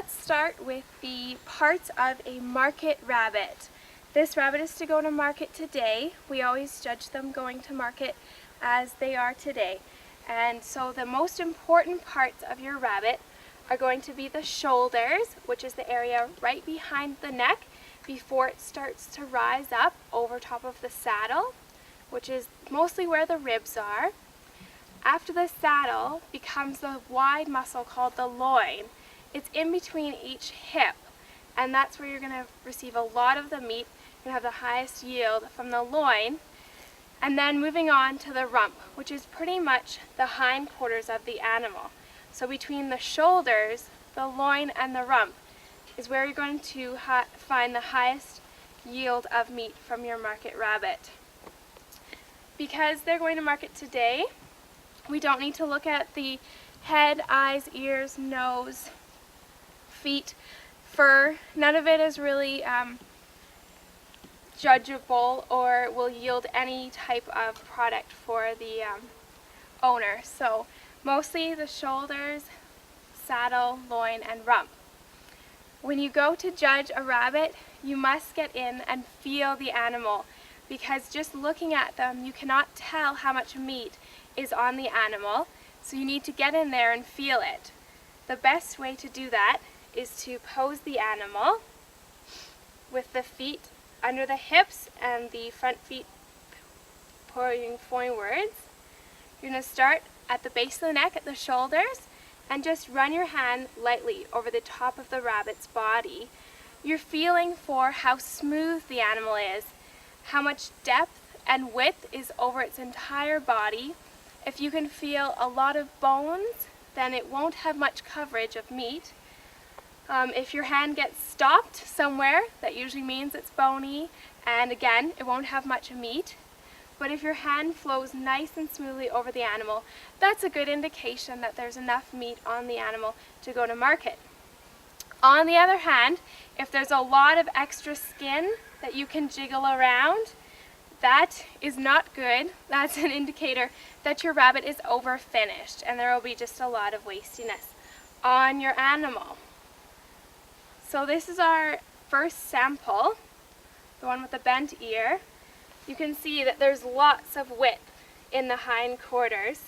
let's start with the parts of a market rabbit. This rabbit is to go to market today. We always judge them going to market as they are today. And so the most important parts of your rabbit are going to be the shoulders, which is the area right behind the neck before it starts to rise up over top of the saddle, which is mostly where the ribs are. After the saddle becomes the wide muscle called the loin. It's in between each hip, and that's where you're going to receive a lot of the meat. You're going to have the highest yield from the loin. And then moving on to the rump, which is pretty much the hindquarters of the animal. So between the shoulders, the loin, and the rump is where you're going to find the highest yield of meat from your market rabbit. Because they're going to market today, we don't need to look at the head, eyes, ears, nose, feet, fur. None of it is really judgeable or will yield any type of product for the owner. So mostly the shoulders, saddle, loin, and rump. When you go to judge a rabbit, you must get in and feel the animal, because just looking at them you cannot tell how much meat is on the animal, so you need to get in there and feel it. The best way to do that is to pose the animal with the feet under the hips and the front feet pointing forwards. You're going to start at the base of the neck at the shoulders and just run your hand lightly over the top of the rabbit's body. You're feeling for how smooth the animal is, how much depth and width is over its entire body. If you can feel a lot of bones, then it won't have much coverage of meat. If your hand gets stopped somewhere, that usually means it's bony, and again, it won't have much meat. But if your hand flows nice and smoothly over the animal, that's a good indication that there's enough meat on the animal to go to market. On the other hand, if there's a lot of extra skin that you can jiggle around, that is not good. That's an indicator that your rabbit is over finished and there will be just a lot of wastiness on your animal. So this is our first sample, the one with the bent ear. You can see that there's lots of width in the hindquarters.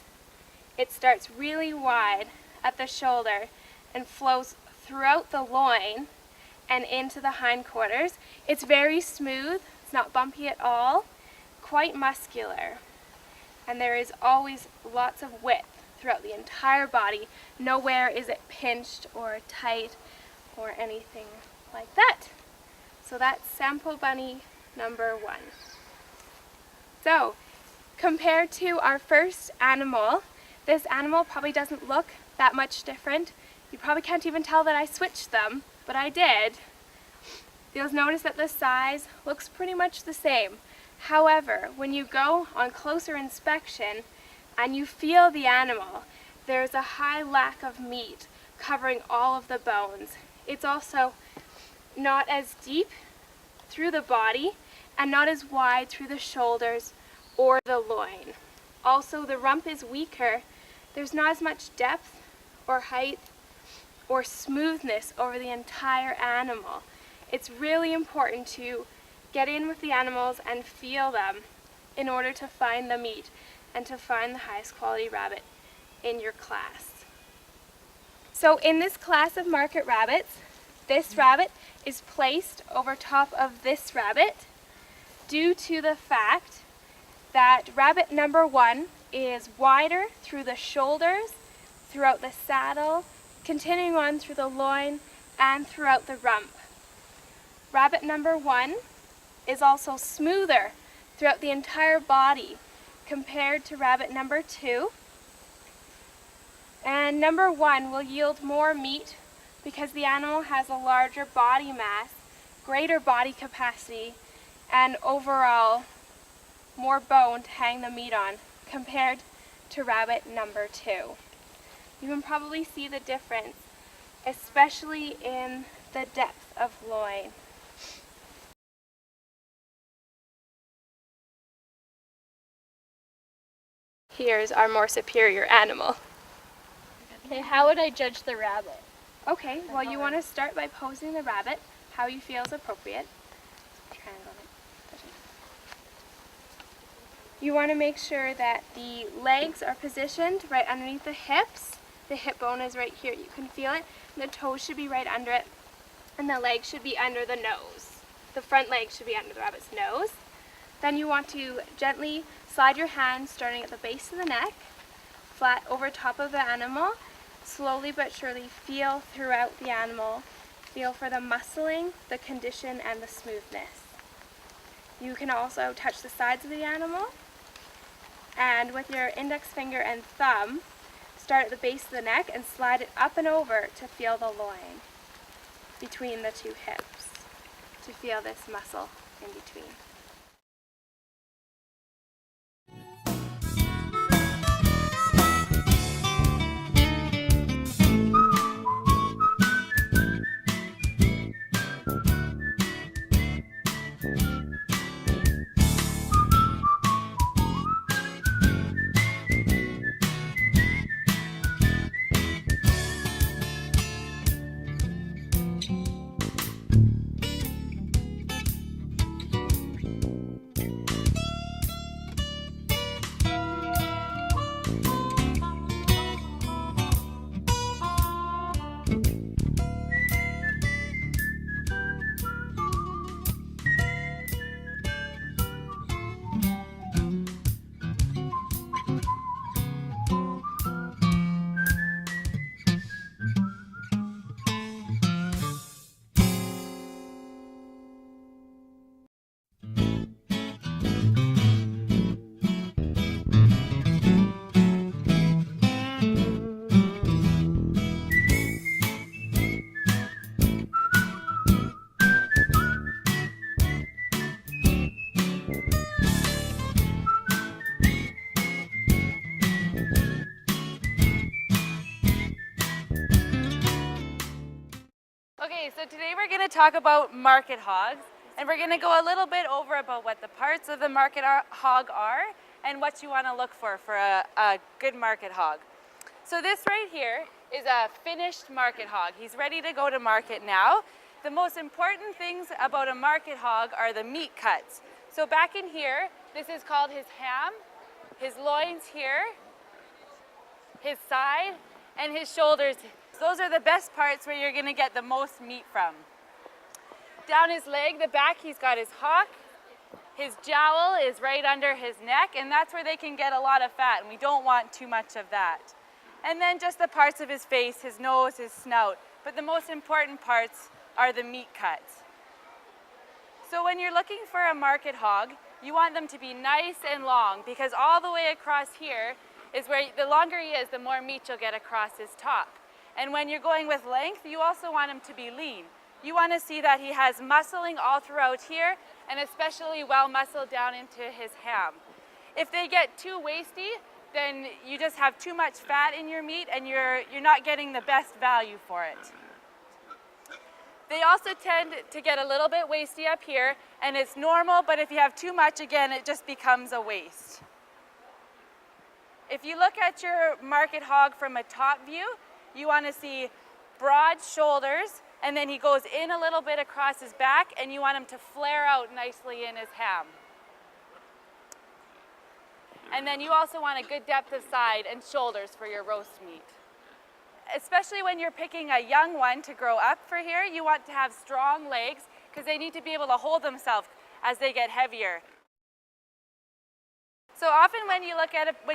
It starts really wide at the shoulder and flows throughout the loin and into the hindquarters. It's very smooth, it's not bumpy at all, quite muscular. And there is always lots of width throughout the entire body. Nowhere is it pinched or tight or anything like that. So that's sample bunny number 1. So, compared to our first animal, this animal probably doesn't look that much different. You probably can't even tell that I switched them, but I did. You'll notice that the size looks pretty much the same. However, when you go on closer inspection and you feel the animal, there's a high lack of meat covering all of the bones. It's also not as deep through the body and not as wide through the shoulders or the loin. Also, the rump is weaker. There's not as much depth or height or smoothness over the entire animal. It's really important to get in with the animals and feel them in order to find the meat and to find the highest quality rabbit in your class. So in this class of market rabbits, this rabbit is placed over top of this rabbit due to the fact that rabbit number 1 is wider through the shoulders, throughout the saddle, continuing on through the loin, and throughout the rump. Rabbit number 1 is also smoother throughout the entire body compared to rabbit number 2. And number 1 will yield more meat because the animal has a larger body mass, greater body capacity, and overall more bone to hang the meat on compared to rabbit number 2. You can probably see the difference, especially in the depth of loin. Here's our more superior animal. Okay, how would I judge the rabbit? Okay, well you want to start by posing the rabbit how you feel is appropriate. Triangle it. You want to make sure that the legs are positioned right underneath the hips. The hip bone is right here, you can feel it. And the toes should be right under it. And the legs should be under the nose. The front leg should be under the rabbit's nose. Then you want to gently slide your hands starting at the base of the neck, flat over top of the animal. Slowly but surely feel throughout the animal. Feel for the muscling, the condition, and the smoothness. You can also touch the sides of the animal, and with your index finger and thumb, start at the base of the neck and slide it up and over to feel the loin between the two hips, to feel this muscle in between. Okay, so today we're going to talk about market hogs, and we're going to go a little bit over about what the parts of the market hog are and what you want to look for a good market hog. So this right here is a finished market hog. He's ready to go to market now. The most important things about a market hog are the meat cuts. So back in here, this is called his ham, his loins here, his side, and his shoulders. Those are the best parts where you're going to get the most meat from. Down his leg, the back, he's got his hock. His jowl is right under his neck, and that's where they can get a lot of fat, and we don't want too much of that. And then just the parts of his face, his nose, his snout. But the most important parts are the meat cuts. So when you're looking for a market hog, you want them to be nice and long, because all the way across here is where the longer he is, the more meat you'll get across his top. And when you're going with length, you also want him to be lean. You want to see that he has muscling all throughout here, and especially well muscled down into his ham. If they get too waisty, then you just have too much fat in your meat, and you're not getting the best value for it. They also tend to get a little bit waisty up here, and it's normal, but if you have too much, again, it just becomes a waste. If you look at your market hog from a top view, you want to see broad shoulders, and then he goes in a little bit across his back, and you want him to flare out nicely in his ham. And then you also want a good depth of side and shoulders for your roast meat. Especially when you're picking a young one to grow up for here, you want to have strong legs because they need to be able to hold themselves as they get heavier. So often when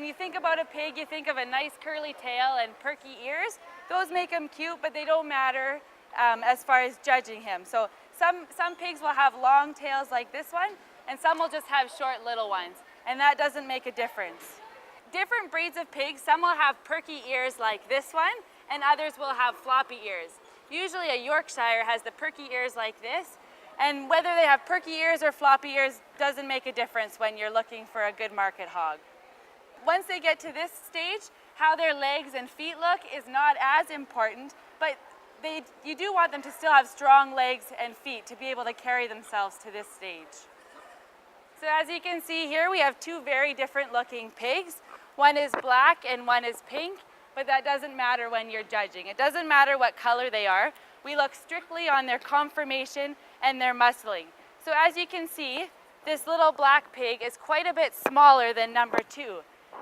you think about a pig, you think of a nice curly tail and perky ears. Those make him cute, but they don't matter as far as judging him. So some pigs will have long tails like this one, and some will just have short little ones, and that doesn't make a difference. Different breeds of pigs, some will have perky ears like this one, and others will have floppy ears. Usually a Yorkshire has the perky ears like this, and whether they have perky ears or floppy ears doesn't make a difference when you're looking for a good market hog. Once they get to this stage, how their legs and feet look is not as important, but you do want them to still have strong legs and feet to be able to carry themselves to this stage. So as you can see here, we have two very different looking pigs. One is black and one is pink, but that doesn't matter when you're judging. It doesn't matter what color they are. We look strictly on their conformation and their muscling. So as you can see, this little black pig is quite a bit smaller than number 2.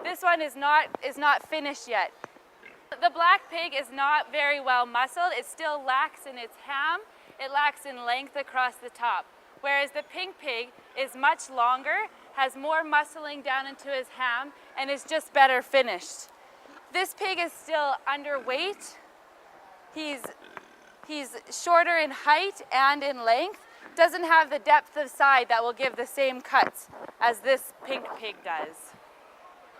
This one is not finished yet. The black pig is not very well muscled. It still lacks in its ham. It lacks in length across the top. Whereas the pink pig is much longer, has more muscling down into his ham, and is just better finished. This pig is still underweight. He's shorter in height and in length. Doesn't have the depth of side that will give the same cuts as this pink pig does.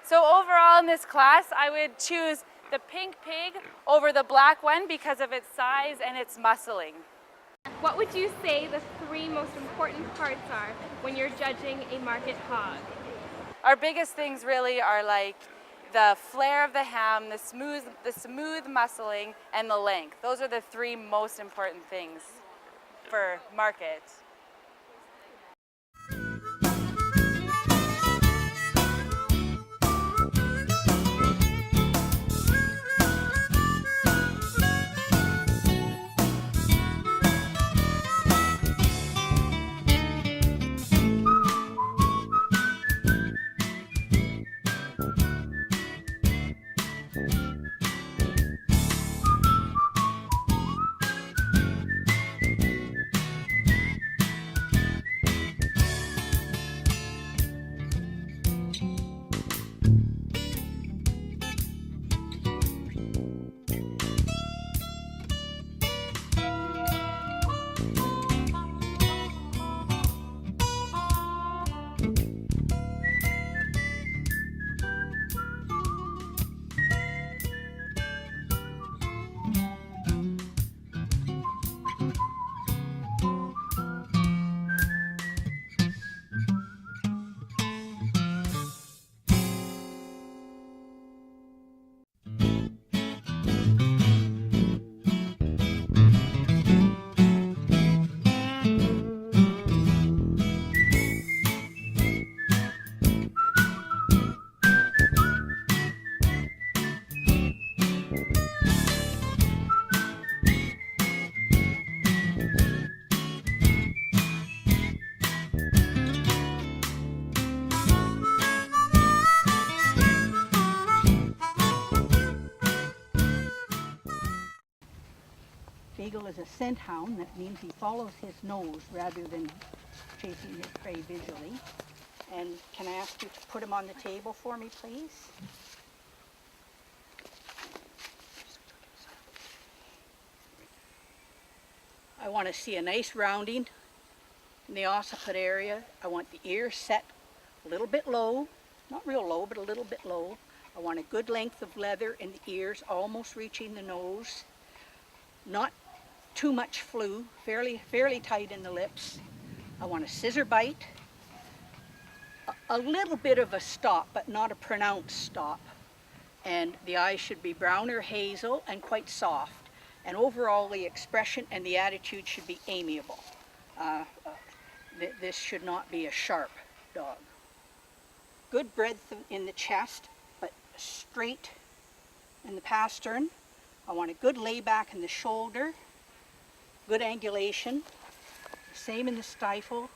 So overall in this class, I would choose the pink pig over the black one because of its size and its muscling. What would you say the 3 most important parts are when you're judging a market hog? Our biggest things really are like the flare of the ham, the smooth muscling, and the length. Those are the 3 most important things for market. Beagle is a scent hound. That means he follows his nose rather than chasing his prey visually. And can I ask you to put him on the table for me, please? I want to see a nice rounding in the occiput area. I want the ears set a little bit low, not real low, but a little bit low. I want a good length of leather in the ears, almost reaching the nose. Not too much flew, fairly tight in the lips. I want a scissor bite, a little bit of a stop, but not a pronounced stop. And the eyes should be brown or hazel and quite soft. And overall, the expression and the attitude should be amiable. This should not be a sharp dog. Good breadth in the chest, but straight in the pastern. I want a good layback in the shoulder, good angulation. Same in the stifle.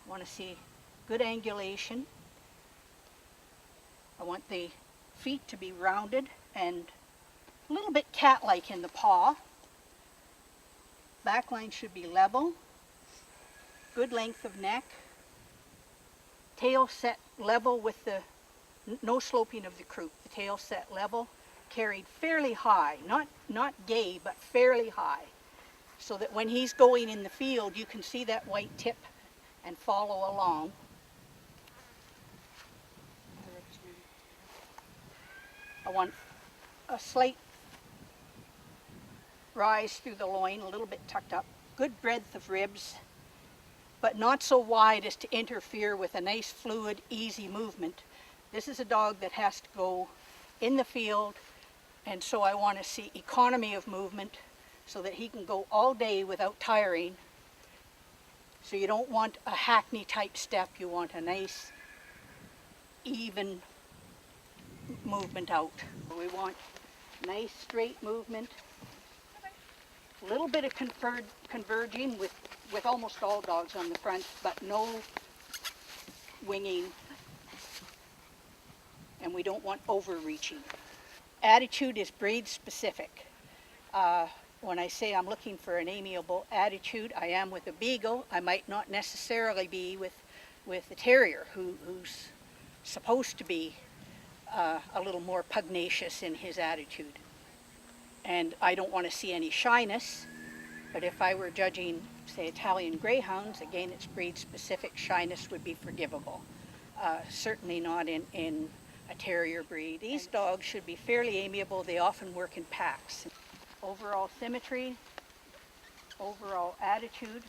I want to see good angulation. I want the feet to be rounded and a little bit cat-like in the paw. Back line should be level. Good length of neck. Tail set level with the, no sloping of the croup. The tail set level, carried fairly high, not gay, but fairly high. So that when he's going in the field, you can see that white tip and follow along. I want a slight rise through the loin, a little bit tucked up. Good breadth of ribs, but not so wide as to interfere with a nice fluid, easy movement. This is a dog that has to go in the field, and so I want to see economy of movement so that he can go all day without tiring. So you don't want a hackney type step, you want a nice, even movement out. We want Nice straight movement. A little bit of converging with almost all dogs on the front, but no winging, and we don't want overreaching. Attitude is breed specific. When I say I'm looking for an amiable attitude, I am with a beagle. I might not necessarily be with a terrier who's supposed to be a little more pugnacious in his attitude. And I don't want to see any shyness, but if I were judging, say, Italian Greyhounds, again, it's breed specific, shyness would be forgivable. Certainly not in a terrier breed. These dogs should be fairly amiable. They often work in packs. Overall symmetry, overall attitude.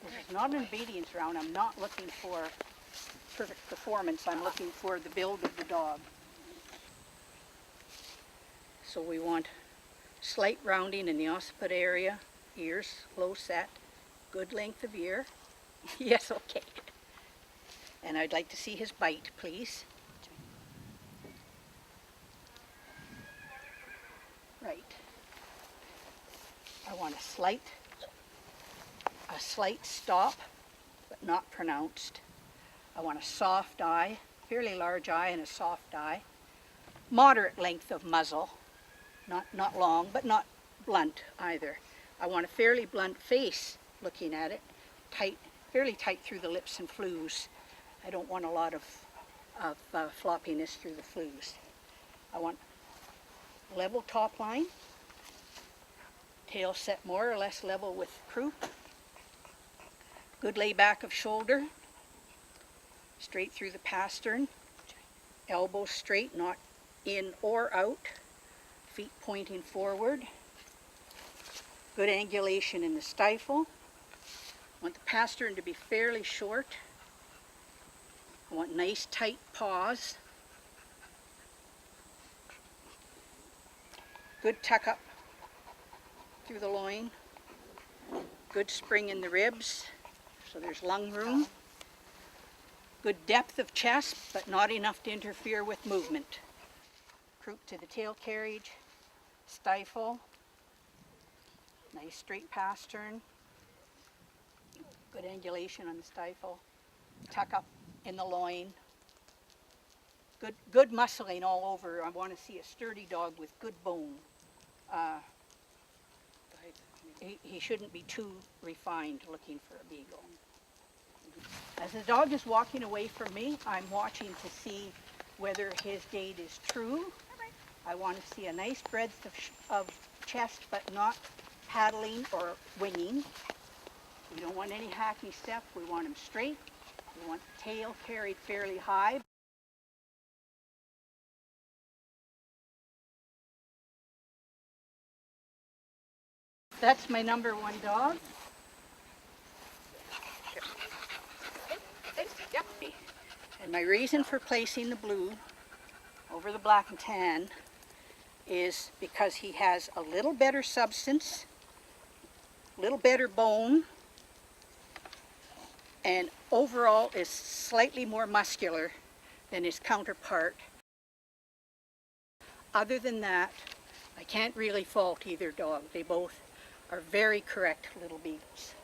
This is not an obedience round. I'm not looking for perfect performance. I'm looking for the build of the dog. So we want slight rounding in the occiput area, ears low set, good length of ear. Yes, okay. And I'd like to see his bite, please. Right. I want a slight stop, but not pronounced. I want a soft eye, fairly large eye and a soft eye. Moderate length of muzzle, not long, but not blunt either. I want a fairly blunt face looking at it, tight, fairly tight through the lips and flews. I don't want a lot of floppiness through the flews. I want level top line, tail set more or less level with croup, good layback of shoulder, straight through the pastern, elbows straight, not in or out, feet pointing forward, good angulation in the stifle. I want the pastern to be fairly short. I want nice tight paws, good tuck up through the loin, good spring in the ribs, so there's lung room, good depth of chest, but not enough to interfere with movement. Croup to the tail carriage, stifle, nice straight pastern, good angulation on the stifle, tuck up in the loin, good muscling all over. I want to see a sturdy dog with good bone. He shouldn't be too refined looking for a beagle. As the dog is walking away from me, I'm watching to see whether his gait is true. I want to see a nice breadth of chest, but not paddling or winging. We don't want any hacky step. We want him straight. We want the tail carried fairly high. That's my number one dog. And my reason for placing the blue over the black and tan is because he has a little better substance, a little better bone, and overall is slightly more muscular than his counterpart. Other than that, I can't really fault either dog. They both are very correct little beagles.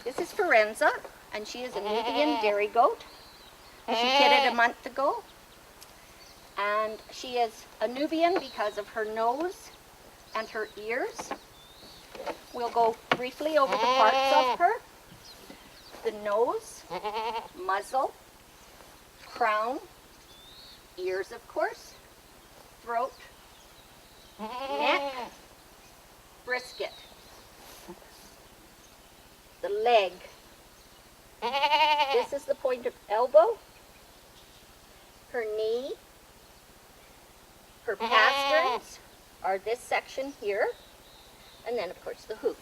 This is Forenza, and she is a Nubian dairy goat. She kidded a month ago. And she is a Nubian because of her nose and her ears. We'll go briefly over the parts of her. The nose, muzzle, crown, ears of course, throat, neck, brisket, the leg. This is the point of elbow, her knee, her pasterns are this section here, and then of course the hoof.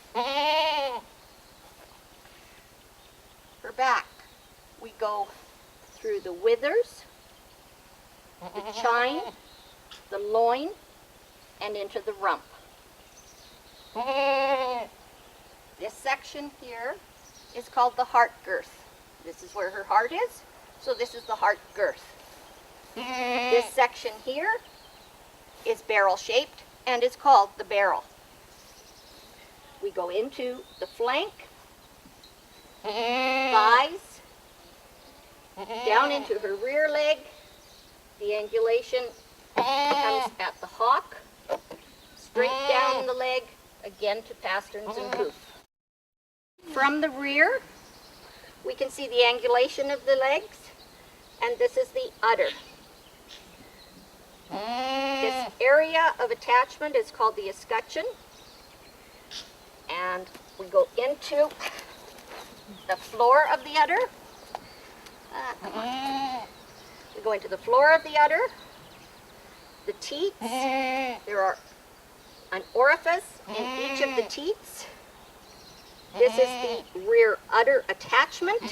Her back, we go through the withers, the chine, the loin, and into the rump. This section here is called the heart girth. This is where her heart is, so this is the heart girth. This section here is barrel shaped and is called the barrel. We go into the flank, thighs, down into her rear leg. The angulation comes at the hock, straight down the leg, again to pasterns and hoof. From the rear, we can see the angulation of the legs, and this is the udder. This area of attachment is called the escutcheon, and we go into the floor of the udder. We go into the floor of the udder, the teats. There are an orifice in each of the teats. This is the rear udder attachment,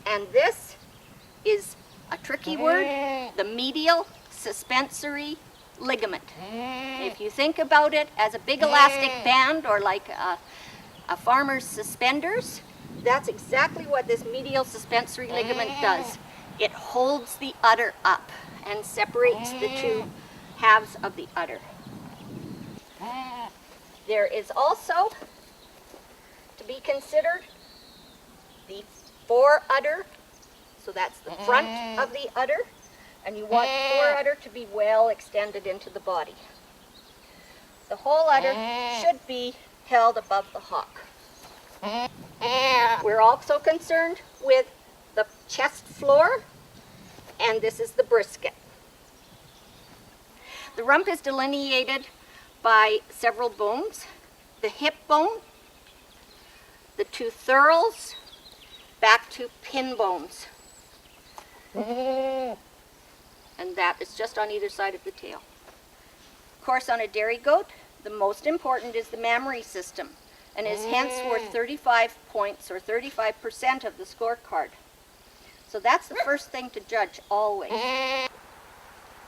and this is a tricky word, the medial suspensory ligament. If you think about it as a big elastic band or like a farmer's suspenders, that's exactly what this medial suspensory ligament does. It holds the udder up and separates the two halves of the udder. There is also to be considered the fore udder. So that's the front of the udder, and you want the fore udder to be well extended into the body. The whole udder should be held above the hock. We're also concerned with the chest floor, and this is the brisket. The rump is delineated by several bones. The hip bone, the two thurls, back to pin bones. And that is just on either side of the tail. Of course, on a dairy goat, the most important is the mammary system, and is hence worth 35 points or 35% of the scorecard. So that's the first thing to judge always.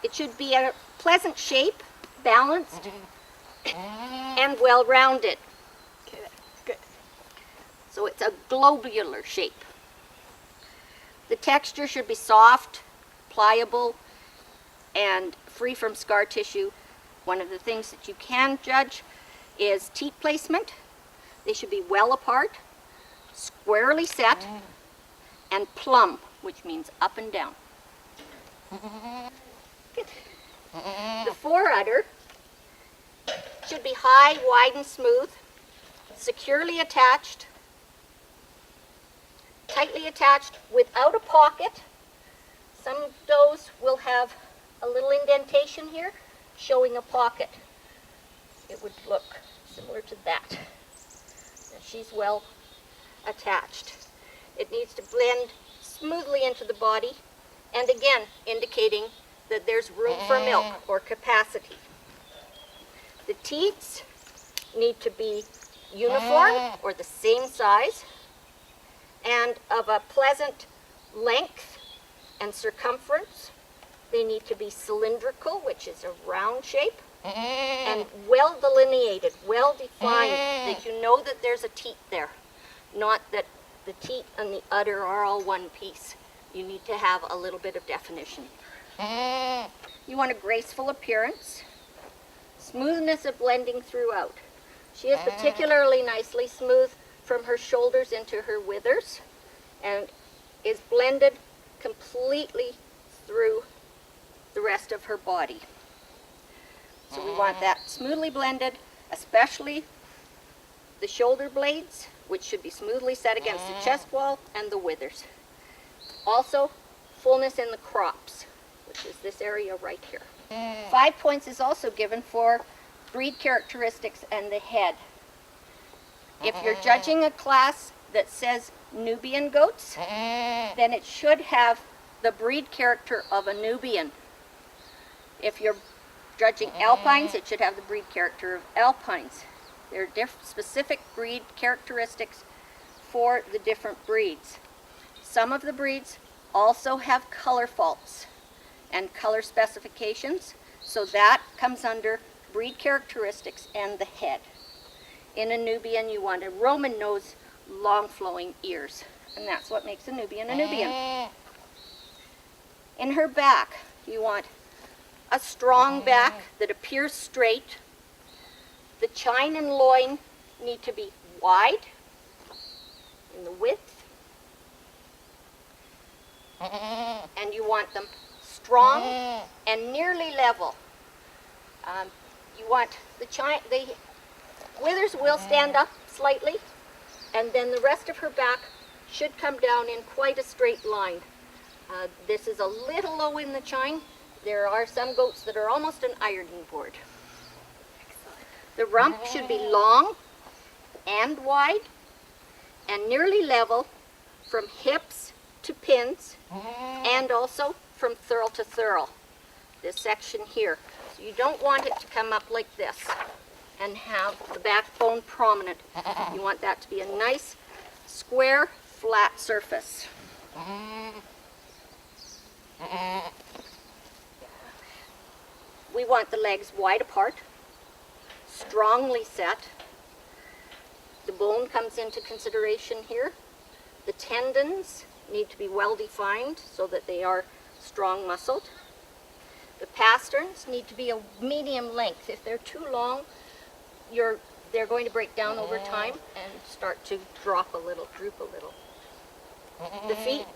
It should be a pleasant shape, balanced, and well-rounded. Good. So it's a globular shape. The texture should be soft, pliable, and free from scar tissue. One of the things that you can judge is teat placement. They should be well apart, squarely set, and plumb, which means up and down. Good. The fore udder should be high, wide, and smooth, securely attached, tightly attached without a pocket. Some of those will have a little indentation here showing a pocket. It would look similar to that. She's well attached. It needs to blend smoothly into the body and again indicating that there's room for milk or capacity. The teats need to be uniform or the same size and of a pleasant length and circumference. They need to be cylindrical, which is a round shape, and well delineated, well defined, that you know that there's a teat there, not that the teat and the udder are all one piece. You need to have a little bit of definition. You want a graceful appearance, smoothness of blending throughout. She is particularly nicely smooth from her shoulders into her withers and is blended completely through the rest of her body. So we want that smoothly blended, especially the shoulder blades, which should be smoothly set against the chest wall, and the withers. Also, fullness in the crops, which is this area right here. 5 points is also given for breed characteristics and the head. If you're judging a class that says Nubian goats, then it should have the breed character of a Nubian. If you're judging Alpines, it should have the breed character of Alpines. There are specific breed characteristics for the different breeds. Some of the breeds also have color faults and color specifications, so that comes under breed characteristics and the head. In a Nubian, you want a Roman nose, long flowing ears, and that's what makes a Nubian a Nubian. In her back, you want a strong back that appears straight. The chine and loin need to be wide in the width, and you want them strong and nearly level. You want the withers will stand up slightly, and then the rest of her back should come down in quite a straight line. This is a little low in the chine. There are some goats that are almost an ironing board. The rump should be long and wide and nearly level from hips to pins, and also from thurl to thurl, this section here. So you don't want it to come up like this and have the backbone prominent. You want that to be a nice, square, flat surface. We want the legs wide apart, strongly set. The bone comes into consideration here. The tendons need to be well defined so that they are strong muscled. The pasterns need to be a medium length. If they're too long, they're going to break down over time and start to drop a little, droop a little. The feet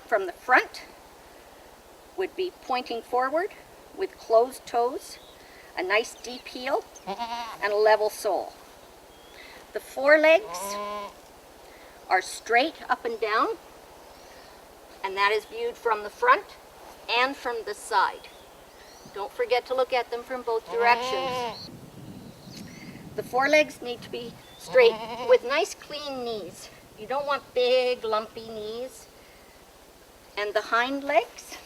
from the front would be pointing forward with closed toes, a nice deep heel, and a level sole. The forelegs are straight up and down, and that is viewed from the front and from the side. Don't forget to look at them from both directions. The forelegs need to be straight with nice clean knees. You don't want big lumpy knees. And the hind legs,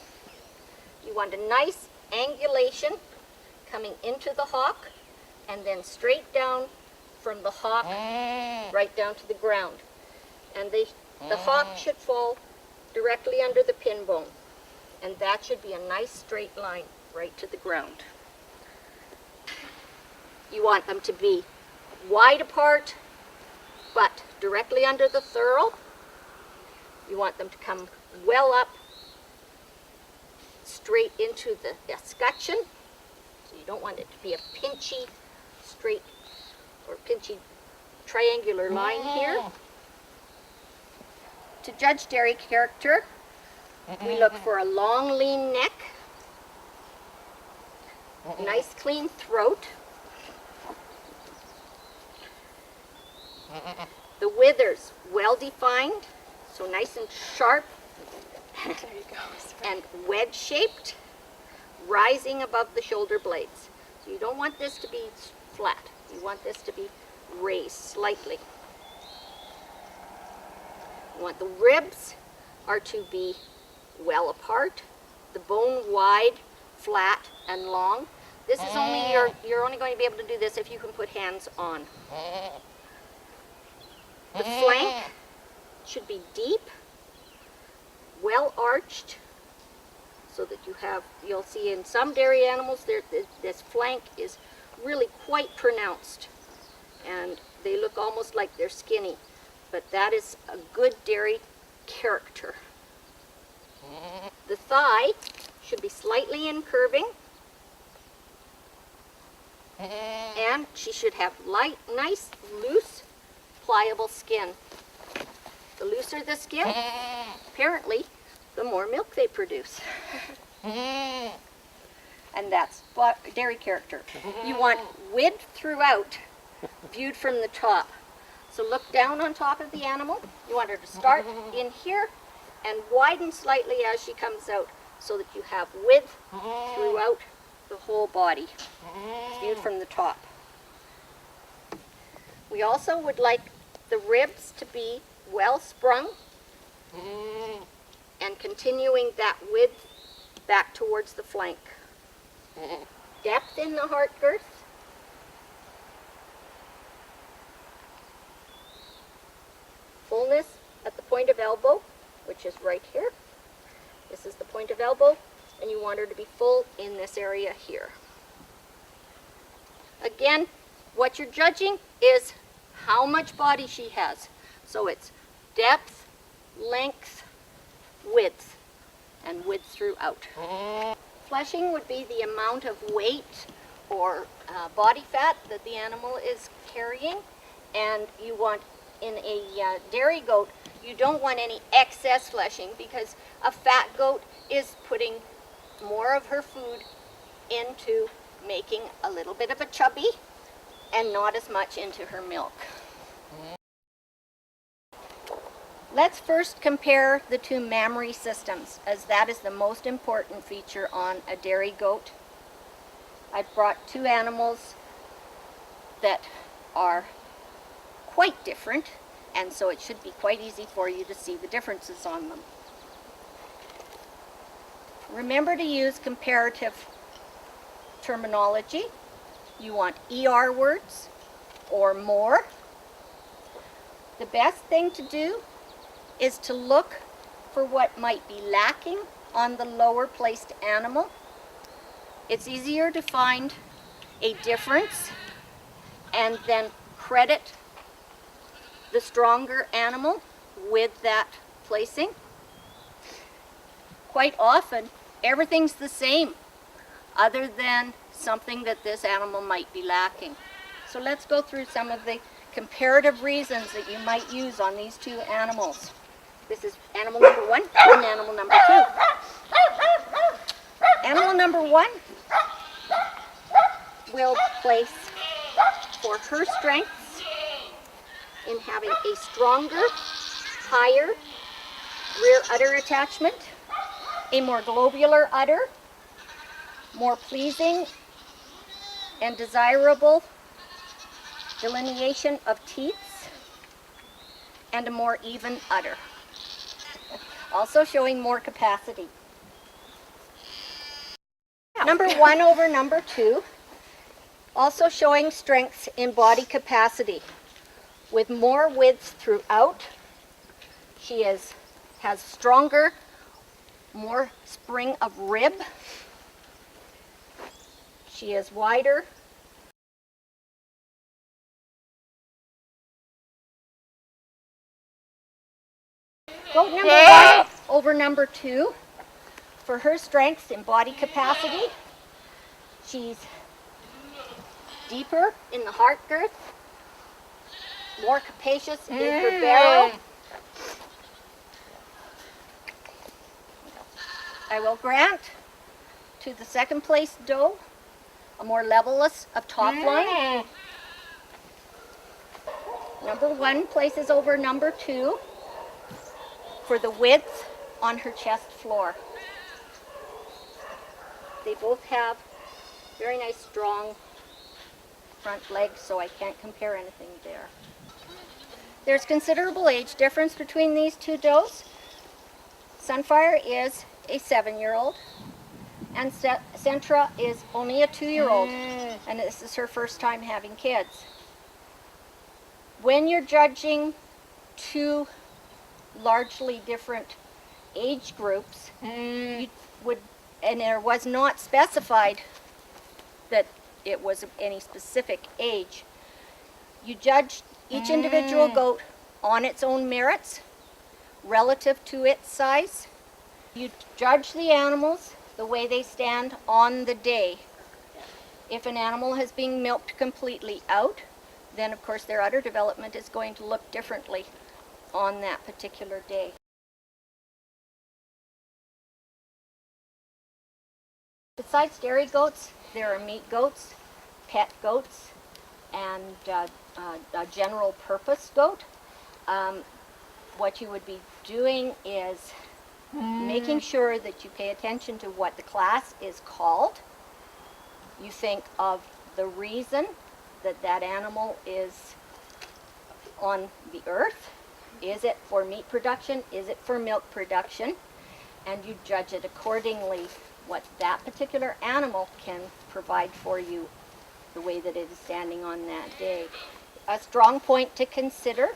you want a nice angulation coming into the hock and then straight down from the hock right down to the ground. And the hock should fall directly under the pin bone, and that should be a nice straight line right to the ground. You want them to be wide apart but directly under the thurl. You want them to come well up straight into the escutcheon. So you don't want it to be a pinchy straight or pinchy triangular line here. To judge dairy character, we look for a long lean neck, nice clean throat, the withers well defined, so nice and sharp and wedge shaped, rising above the shoulder blades. So you don't want this to be flat, you want this to be raised slightly. You want the ribs are to be well apart, the bone wide, flat, and long. This is only, you're only going to be able to do this if you can put hands on. The flank should be deep, well arched, so that you'll see in some dairy animals this flank is really quite pronounced, and they look almost like they're skinny, but that is a good dairy character. The thigh should be slightly incurving, and she should have light, nice, loose, pliable skin. The looser the skin, apparently, the more milk they produce. And that's dairy character. You want width throughout, viewed from the top. So look down on top of the animal. You want her to start in here and widen slightly as she comes out, so that you have width throughout the whole body, viewed from the top. We also would like the ribs to be well sprung and continuing that width back towards the flank. Depth in the heart girth. Fullness at the point of elbow, which is right here. This is the point of elbow, and you want her to be full in this area here. Again, what you're judging is how much body she has. So it's depth, length, width, and width throughout. Fleshing would be the amount of weight or body fat that the animal is carrying, and you want, in a dairy goat, you don't want any excess fleshing, because a fat goat is putting more of her food into making a little bit of a chubby and not as much into her milk. Let's first compare the two mammary systems, as that is the most important feature on a dairy goat. I've brought two animals that are quite different, and so it should be quite easy for you to see the differences on them. Remember to use comparative terminology. You want ER words or more. The best thing to do is to look for what might be lacking on the lower placed animal. It's easier to find a difference and then credit the stronger animal with that placing. Quite often, everything's the same, other than something that this animal might be lacking. So let's go through some of the comparative reasons that you might use on these two animals. This is animal number 1 and animal number 2. Animal number 1 will place for her strengths in having a stronger, higher rear udder attachment, a more globular udder, more pleasing and desirable delineation of teeth, and a more even udder. Also showing more capacity. Number 1 over number 2, also showing strengths in body capacity. With more width throughout, she has stronger, more spring of rib. She is wider. Goat number 1 over number 2. For her strengths in body capacity, she's deeper in the heart girth, more capacious in her barrel. I will grant to the second place doe a more levelless of top line. Number 1 places over number 2 for the width on her chest floor. They both have very nice strong front legs, so I can't compare anything there. There's considerable age difference between these two does. Sunfire is a 7-year-old, and Centra is only a 2-year-old, and this is her first time having kids. When you're judging two largely different age groups, you would, and there was not specified that it was any specific age, you judge each individual goat on its own merits relative to its size. You judge the animals the way they stand on the day. If an animal has been milked completely out, then of course their udder development is going to look differently on that particular day. Besides dairy goats, there are meat goats, pet goats, and a general purpose goat. What you would be doing is making sure that you pay attention to what the class is called. You think of the reason that that animal is on the earth. Is it for meat production? Is it for milk production? And you judge it accordingly, what that particular animal can provide for you the way that it is standing on that day. A strong point to consider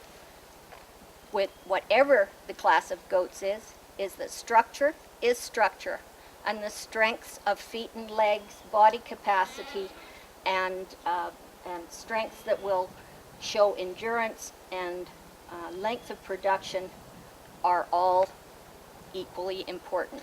with whatever the class of goats is that structure is structure, and the strengths of feet and legs, body capacity, and strengths that will show endurance and length of production are all equally important.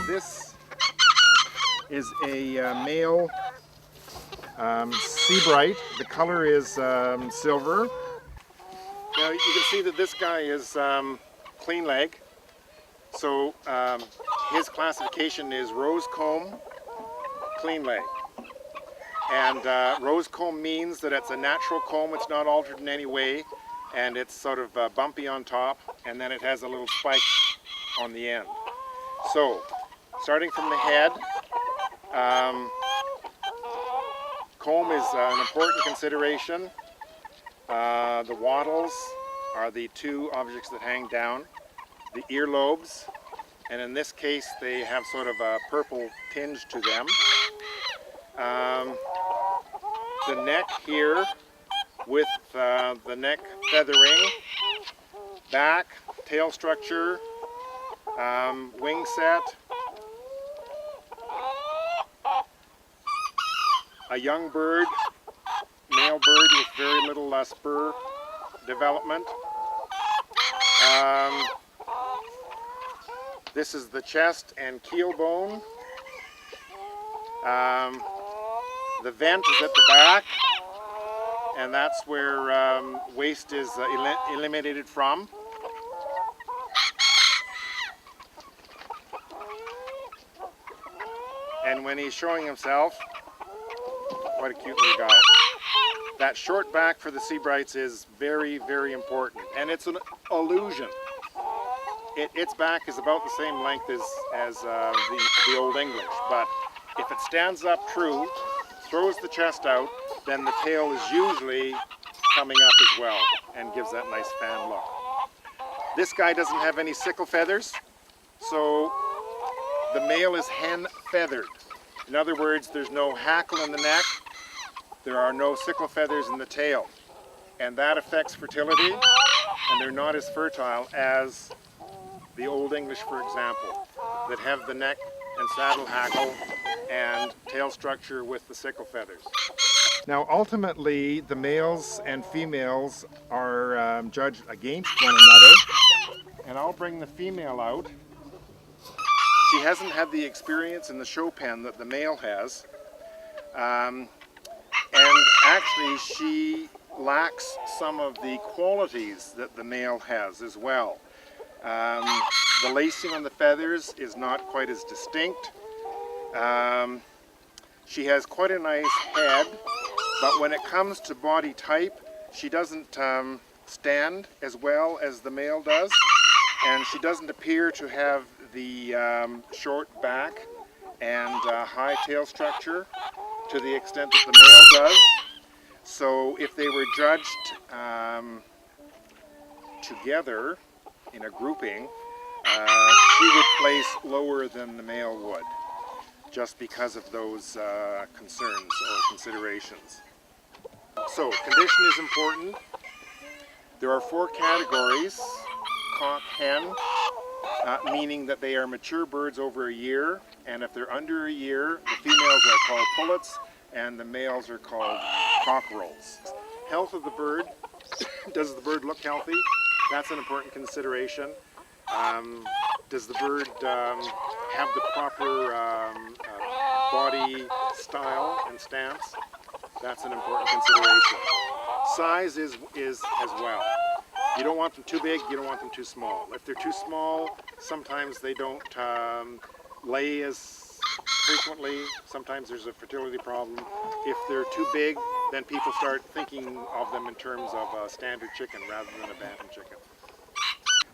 This is a male Seabright. The color is silver. Now you can see that this guy is clean leg. So his classification is rose comb, clean leg. And rose comb means that it's a natural comb, it's not altered in any way, and it's sort of bumpy on top, and then it has a little spike on the end. So, starting from the head, comb is an important consideration. The wattles are the two objects that hang down. The earlobes, and in this case they have sort of a purple tinge to them. The neck here with the neck feathering, back, tail structure, wing set, a young bird, male bird with very little spur development. This is the chest and keel bone. The vent is at the back, and that's where waste is eliminated from. And when he's showing himself, quite a cute little guy. That short back for the Seabrights is very, very important, and it's an illusion. Its back is about the same length as the Old English, but if it stands up true, throws the chest out, then the tail is usually coming up as well and gives that nice fan look. This guy doesn't have any sickle feathers, so the male is hen feathered. In other words, there's no hackle in the neck, there are no sickle feathers in the tail, and that affects fertility, and they're not as fertile as the Old English, for example, that have the neck and saddle hackle and tail structure with the sickle feathers. Now ultimately the males and females are judged against one another, and I'll bring the female out. She hasn't had the experience in the show pen that the male has, and actually she lacks some of the qualities that the male has as well. The lacing on the feathers is not quite as distinct. She has quite a nice head, but when it comes to body type, she doesn't stand as well as the male does, and she doesn't appear to have the short back and high tail structure to the extent that the male does. So if they were judged together in a grouping, she would place lower than the male would, just because of those concerns or considerations. So condition is important. There are 4 categories: cock, hen, meaning that they are mature birds over a year, and if they're under a year, the females are called pullets and the males are called cockerels. Health of the bird. Does the bird look healthy? That's an important consideration. Does the bird have the proper body style and stance? That's an important consideration. Size is as well. You don't want them too big, you don't want them too small. If they're too small, sometimes they don't lay as frequently. Sometimes there's a fertility problem. If they're too big, then people start thinking of them in terms of a standard chicken rather than a bantam chicken.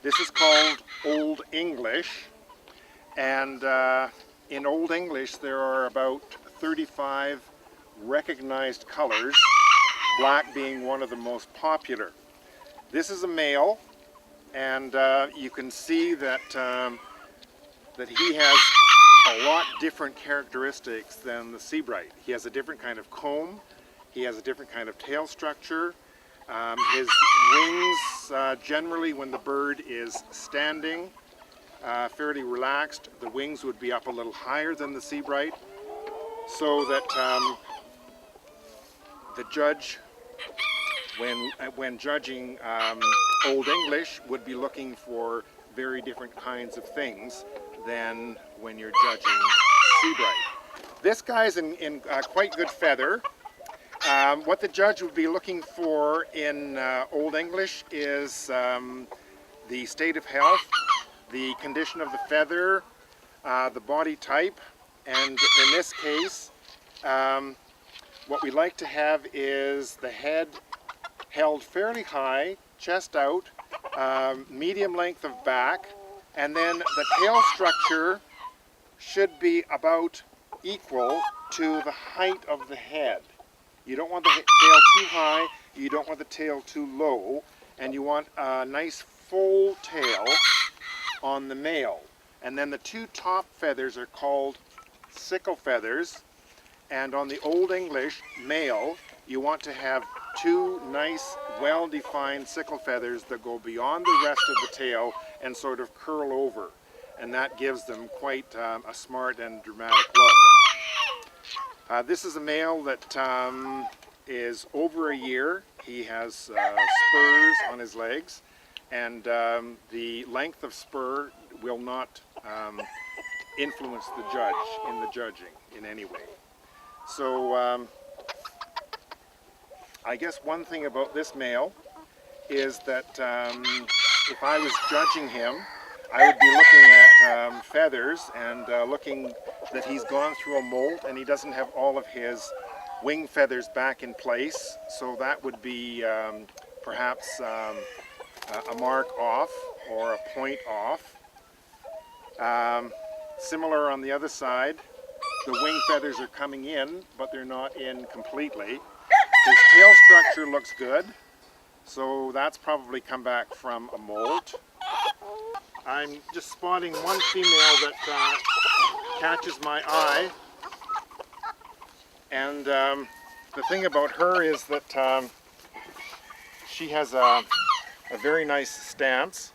This is called Old English, and in Old English there are about 35 recognized colors, black being one of the most popular. This is a male, and you can see that that he has a lot different characteristics than the Seabright. He has a different kind of comb, he has a different kind of tail structure. His wings, generally when the bird is standing fairly relaxed, the wings would be up a little higher than the Seabright, so that the judge, when judging Old English, would be looking for very different kinds of things than when you're judging Seabright. This guy's in quite good feather. What the judge would be looking for in Old English is the state of health, the condition of the feather, the body type, and in this case, what we like to have is the head held fairly high, chest out, medium length of back, and then the tail structure should be about equal to the height of the head. You don't want the tail too high, you don't want the tail too low, and you want a nice full tail on the male. And then the 2 top feathers are called sickle feathers, and on the Old English male, you want to have 2 nice, well-defined sickle feathers that go beyond the rest of the tail and sort of curl over, and that gives them quite a smart and dramatic look. This is a male that is over a year. He has spurs on his legs, and the length of spur will not influence the judge in the judging in any way. So I guess one thing about this male is that if I was judging him, I would be looking at feathers and looking that he's gone through a molt and he doesn't have all of his wing feathers back in place. So that would be perhaps a mark off or a point off. Similar on the other side, the wing feathers are coming in, but they're not in completely. His tail structure looks good, so that's probably come back from a molt. I'm just spotting one female that catches my eye, and the thing about her is that she has a very nice stance.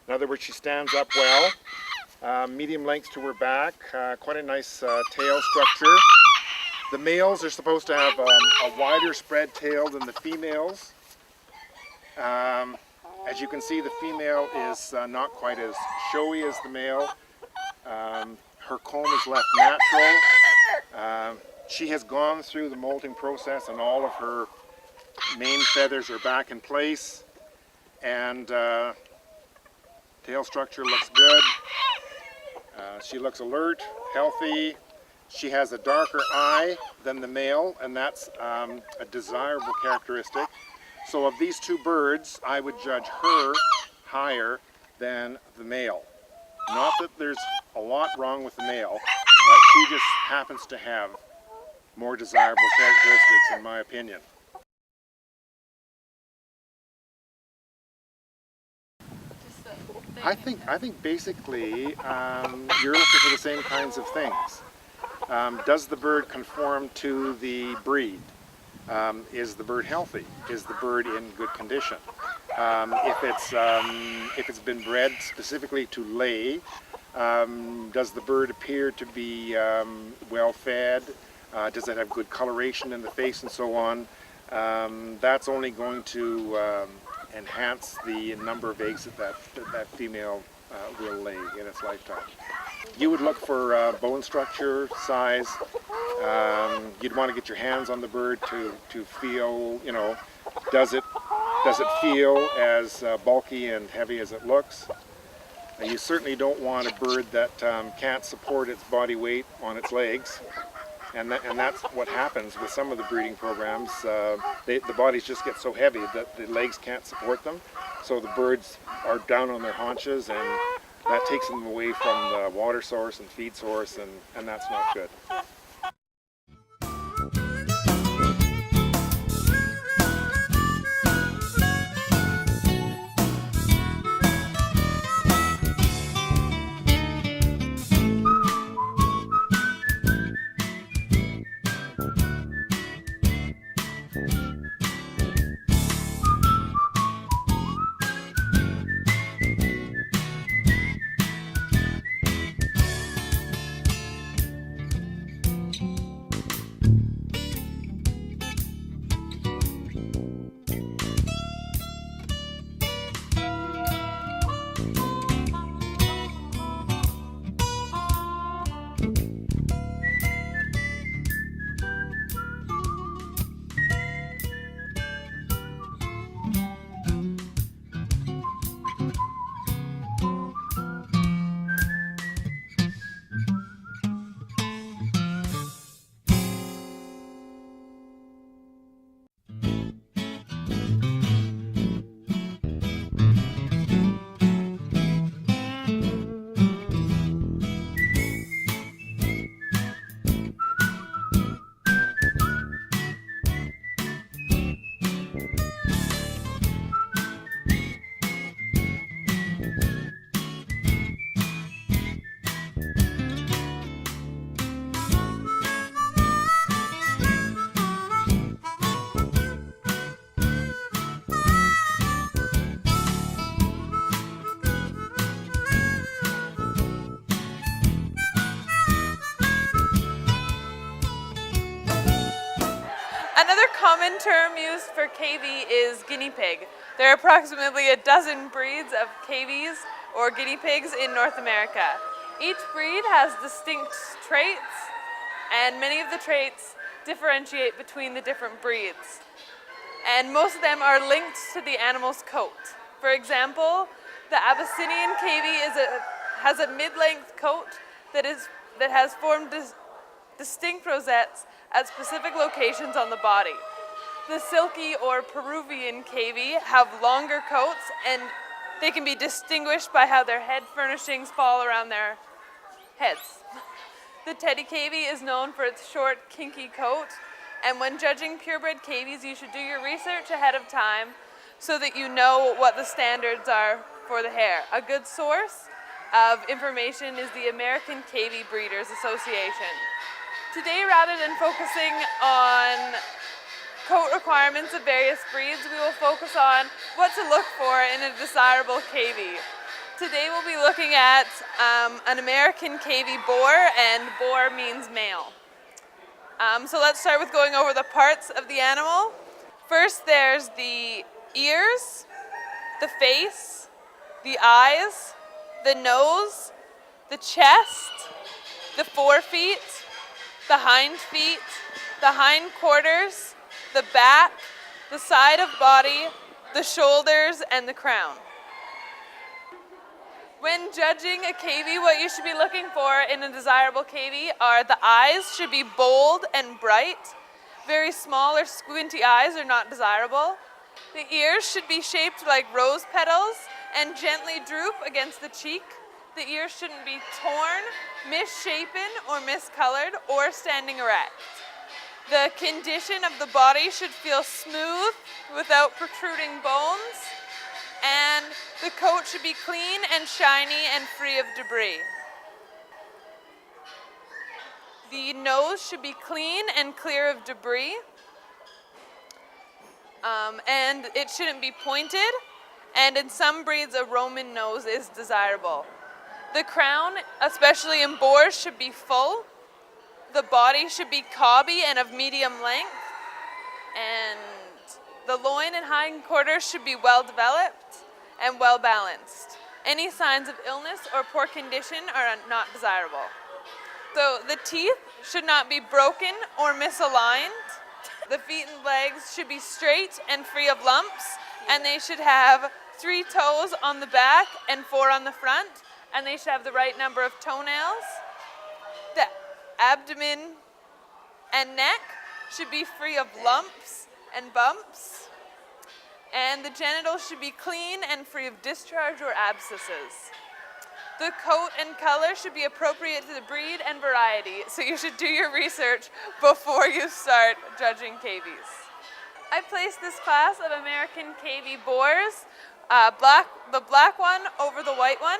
In other words, she stands up well. Medium length to her back, quite a nice tail structure. The males are supposed to have a wider spread tail than the females. As you can see, the female is not quite as showy as the male. Her comb is left natural. She has gone through the molting process and all of her main feathers are back in place. And tail structure looks good. She looks alert, healthy. She has a darker eye than the male, and that's a desirable characteristic. So of these two birds, I would judge her higher than the male. Not that there's a lot wrong with the male, but she just happens to have more desirable characteristics in my opinion. I think basically you're looking for the same kinds of things. Does the bird conform to the breed? Is the bird healthy? Is the bird in good condition? If it's been bred specifically to lay, does the bird appear to be well fed? Does it have good coloration in the face and so on? That's only going to enhance the number of eggs that female will lay in its lifetime. You would look for bone structure, size. You'd want to get your hands on the bird to feel, you know, does it feel as bulky and heavy as it looks? You certainly don't want a bird that can't support its body weight on its legs. And that's what happens with some of the breeding programs. The bodies just get so heavy that the legs can't support them. So the birds are down on their haunches, and that takes them away from the water source and feed source, and that's not good. Another common term used for cavy is guinea pig. There are approximately a dozen breeds of cavies or guinea pigs in North America. Each breed has distinct traits, and many of the traits differentiate between the different breeds. and most of them are linked to the animal's coat. For example, the Abyssinian cavy has a mid-length coat that has formed distinct rosettes at specific locations on the body. The silky or Peruvian cavy have longer coats, and they can be distinguished by how their head furnishings fall around their heads. The teddy cavy is known for its short, kinky coat, and when judging purebred cavies, you should do your research ahead of time so that you know what the standards are for the hair. A good source of information is the American Cavy Breeders Association. Today, rather than focusing on coat requirements of various breeds, we will focus on what to look for in a desirable cavy. Today we'll be looking at an American cavy boar, and boar means male. So let's start with going over the parts of the animal. First, there's the ears, the face, the eyes, the nose, the chest, the forefeet, the hind feet, the hind quarters, the back, the side of body, the shoulders, and the crown. When judging a cavy, what you should be looking for in a desirable cavy are the eyes should be bold and bright. Very small or squinty eyes are not desirable. The ears should be shaped like rose petals and gently droop against the cheek. The ears shouldn't be torn, misshapen, or miscolored, or standing erect. The condition of the body should feel smooth without protruding bones, and the coat should be clean and shiny and free of debris. The nose should be clean and clear of debris, and it shouldn't be pointed, and in some breeds a Roman nose is desirable. The crown, especially in boars, should be full. The body should be cobby and of medium length, and the loin and hindquarters should be well developed and well balanced. Any signs of illness or poor condition are not desirable. So the teeth should not be broken or misaligned. The feet and legs should be straight and free of lumps, and they should have 3 toes on the back and 4 on the front, and they should have the right number of toenails. The abdomen and neck should be free of lumps and bumps, and the genitals should be clean and free of discharge or abscesses. The coat and color should be appropriate to the breed and variety, so you should do your research before you start judging cavies. I placed this class of American cavy boars, the black one over the white one.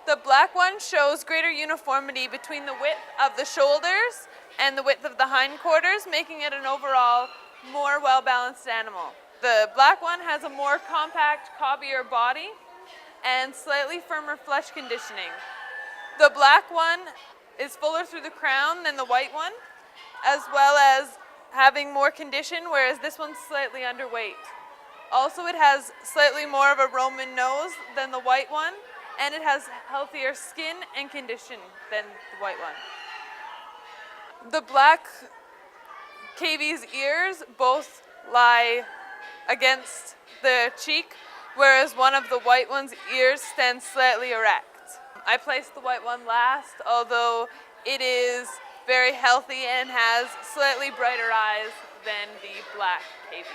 The black one shows greater uniformity between the width of the shoulders and the width of the hindquarters, making it an overall more well-balanced animal. The black one has a more compact, cobbier body and slightly firmer flesh conditioning. The black one is fuller through the crown than the white one, as well as having more condition, whereas this one's slightly underweight. Also, it has slightly more of a Roman nose than the white one, and it has healthier skin and condition than the white one. The black cavy's ears both lie against the cheek, whereas one of the white one's ears stands slightly erect. I placed the white one last, although it is very healthy and has slightly brighter eyes than the black cavy.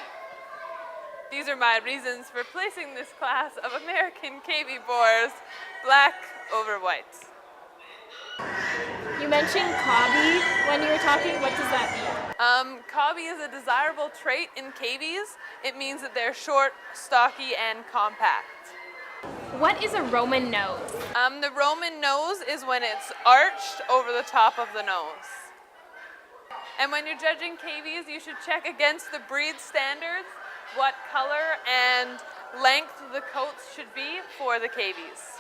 These are my reasons for placing this class of American cavy boars, black over white. You mentioned cobby when you were talking. What does that mean? Cobby is a desirable trait in cavies. It means that they're short, stocky, and compact. What is a Roman nose? The Roman nose is when it's arched over the top of the nose. And when you're judging cavies, you should check against the breed standards what color and length the coats should be for the cavies.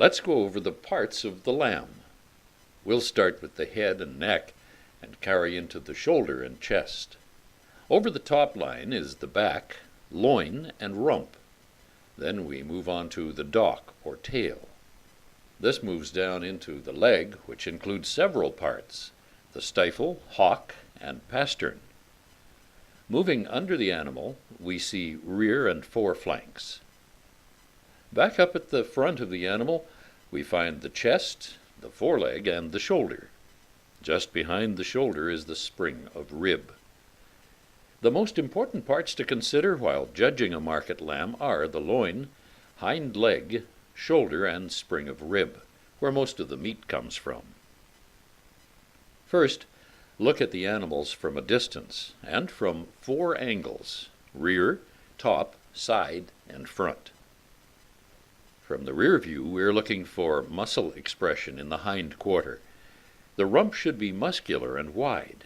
Let's go over the parts of the lamb. We'll start with the head and neck and carry into the shoulder and chest. Over the top line is the back, loin, and rump. Then we move on to the dock or tail. This moves down into the leg, which includes several parts, the stifle, hock, and pastern. Moving under the animal, we see rear and foreflanks. Back up at the front of the animal, we find the chest, the foreleg, and the shoulder. Just behind the shoulder is the spring of rib. The most important parts to consider while judging a market lamb are the loin, hind leg, shoulder, and spring of rib, where most of the meat comes from. First, look at the animals from a distance and from 4 angles: rear, top, side, and front. From the rear view, we're looking for muscle expression in the hind quarter. The rump should be muscular and wide.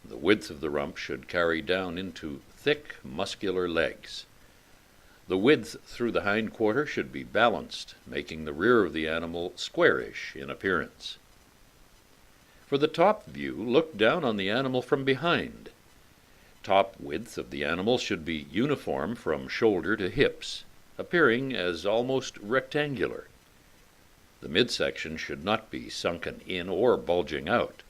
The width of the rump should carry down into thick, muscular legs. The width through the hind quarter should be balanced, making the rear of the animal squarish in appearance. For the top view, look down on the animal from behind. Top width of the animal should be uniform from shoulder to hips, appearing as almost rectangular. The midsection should not be sunken in or bulging out.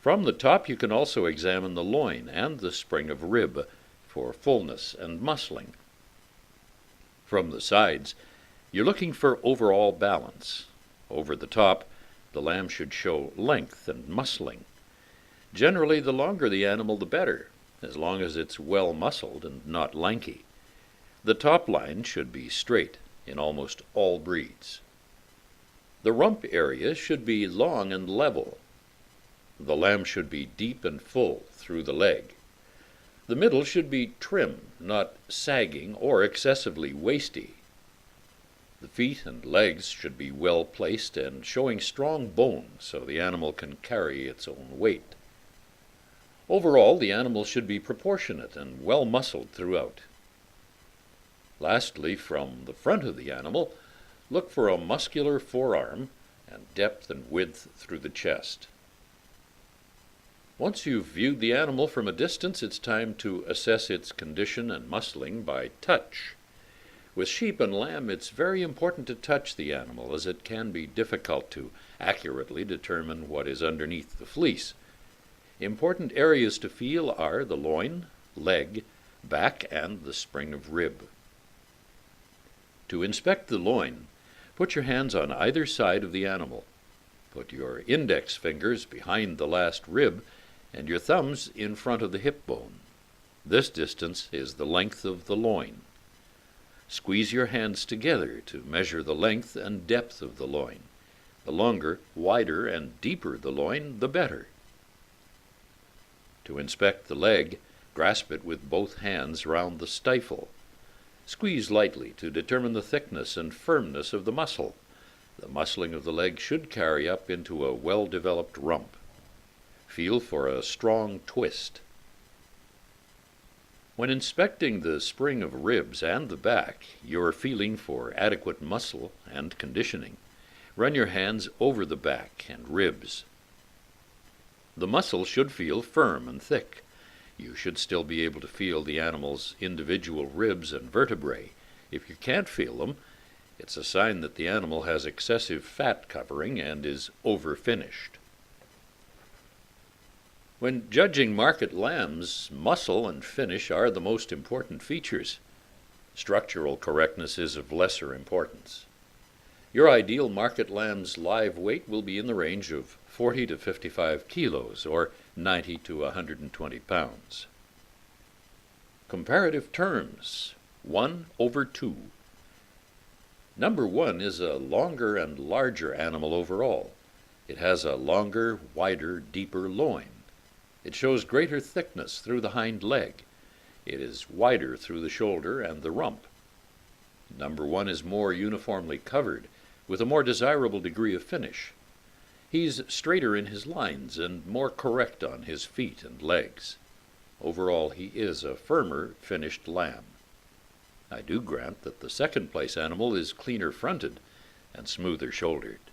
From the top you can also examine the loin and the spring of rib for fullness and muscling. From the sides, you're looking for overall balance. Over the top, the lamb should show length and muscling. Generally, the longer the animal, the better, as long as it's well muscled and not lanky. The top line should be straight in almost all breeds. The rump area should be long and level. The lamb should be deep and full through the leg. The middle should be trim, not sagging or excessively waisty. The feet and legs should be well placed and showing strong bone so the animal can carry its own weight. Overall, the animal should be proportionate and well muscled throughout. Lastly, from the front of the animal, look for a muscular forearm and depth and width through the chest. Once you've viewed the animal from a distance, it's time to assess its condition and muscling by touch. With sheep and lamb, it's very important to touch the animal, as it can be difficult to accurately determine what is underneath the fleece. Important areas to feel are the loin, leg, back, and the spring of rib. To inspect the loin, put your hands on either side of the animal. Put your index fingers behind the last rib and your thumbs in front of the hip bone. This distance is the length of the loin. Squeeze your hands together to measure the length and depth of the loin. The longer, wider, and deeper the loin, the better. To inspect the leg, grasp it with both hands round the stifle. Squeeze lightly to determine the thickness and firmness of the muscle. The muscling of the leg should carry up into a well-developed rump. Feel for a strong twist. When inspecting the spring of ribs and the back, you're feeling for adequate muscle and conditioning. Run your hands over the back and ribs. The muscle should feel firm and thick. You should still be able to feel the animal's individual ribs and vertebrae. If you can't feel them, it's a sign that the animal has excessive fat covering and is over-finished. When judging market lambs, muscle and finish are the most important features. Structural correctness is of lesser importance. Your ideal market lamb's live weight will be in the range of 40 to 55 kilos, or 90 to 120 pounds. Comparative terms: 1/2. Number 1 is a longer and larger animal overall. It has a longer, wider, deeper loin. It shows greater thickness through the hind leg. It is wider through the shoulder and the rump. Number 1 is more uniformly covered, with a more desirable degree of finish. He's straighter in his lines and more correct on his feet and legs. Overall, he is a firmer, finished lamb. I do grant that the second place animal is cleaner fronted and smoother shouldered.